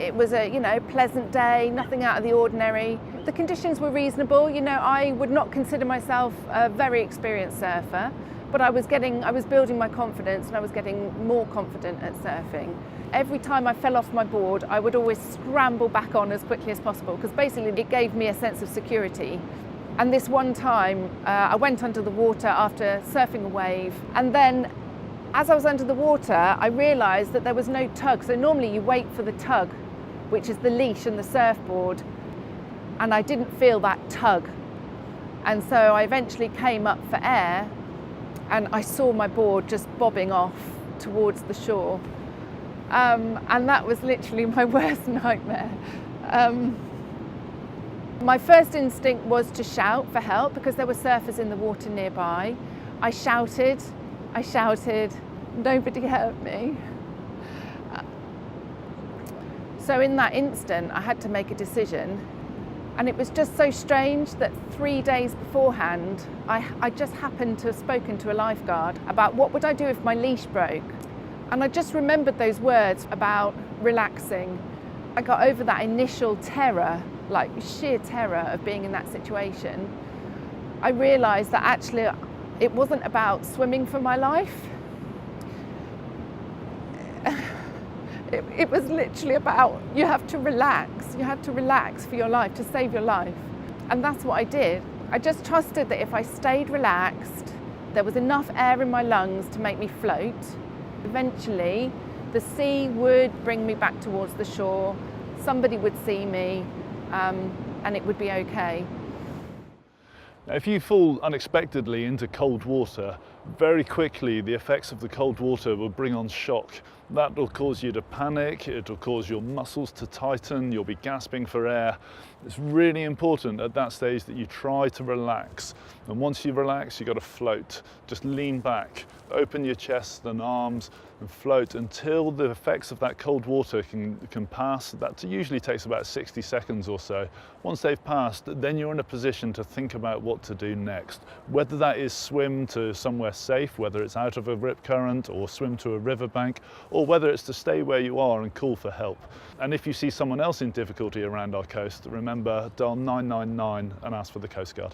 It was a, pleasant day, nothing out of the ordinary. The conditions were reasonable. I would not consider myself a very experienced surfer, but I was building my confidence, and I was getting more confident at surfing. Every time I fell off my board, I would always scramble back on as quickly as possible, because basically it gave me a sense of security. And this one time, I went under the water after surfing a wave, and then as I was under the water, I realised that there was no tug. So normally you wait for the tug, which is the leash and the surfboard, and I didn't feel that tug. And so I eventually came up for air, and I saw my board just bobbing off towards the shore. And that was literally my worst nightmare. My first instinct was to shout for help because there were surfers in the water nearby. I shouted, nobody heard me. So in that instant, I had to make a decision. And it was just so strange that 3 days beforehand, I just happened to have spoken to a lifeguard about what would I do if my leash broke. And I just remembered those words about relaxing. I got over that initial terror, like sheer terror of being in that situation. I realised that actually it wasn't about swimming for my life. It was literally about you have to relax. You had to relax for your life, to save your life. And that's what I did. I just trusted that if I stayed relaxed, there was enough air in my lungs to make me float. Eventually, the sea would bring me back towards the shore. Somebody would see me, and it would be okay. Now, if you fall unexpectedly into cold water, very quickly the effects of the cold water will bring on shock. That will cause you to panic, it will cause your muscles to tighten, you'll be gasping for air. It's really important at that stage that you try to relax. And once you relax, you've got to float. Just lean back, open your chest and arms and float until the effects of that cold water can pass. That usually takes about 60 seconds or so. Once they've passed, then you're in a position to think about what to do next. Whether that is swim to somewhere safe, whether it's out of a rip current or swim to a riverbank, or whether it's to stay where you are and call for help. And if you see someone else in difficulty around our coast, remember, dial 999 and ask for the Coast Guard.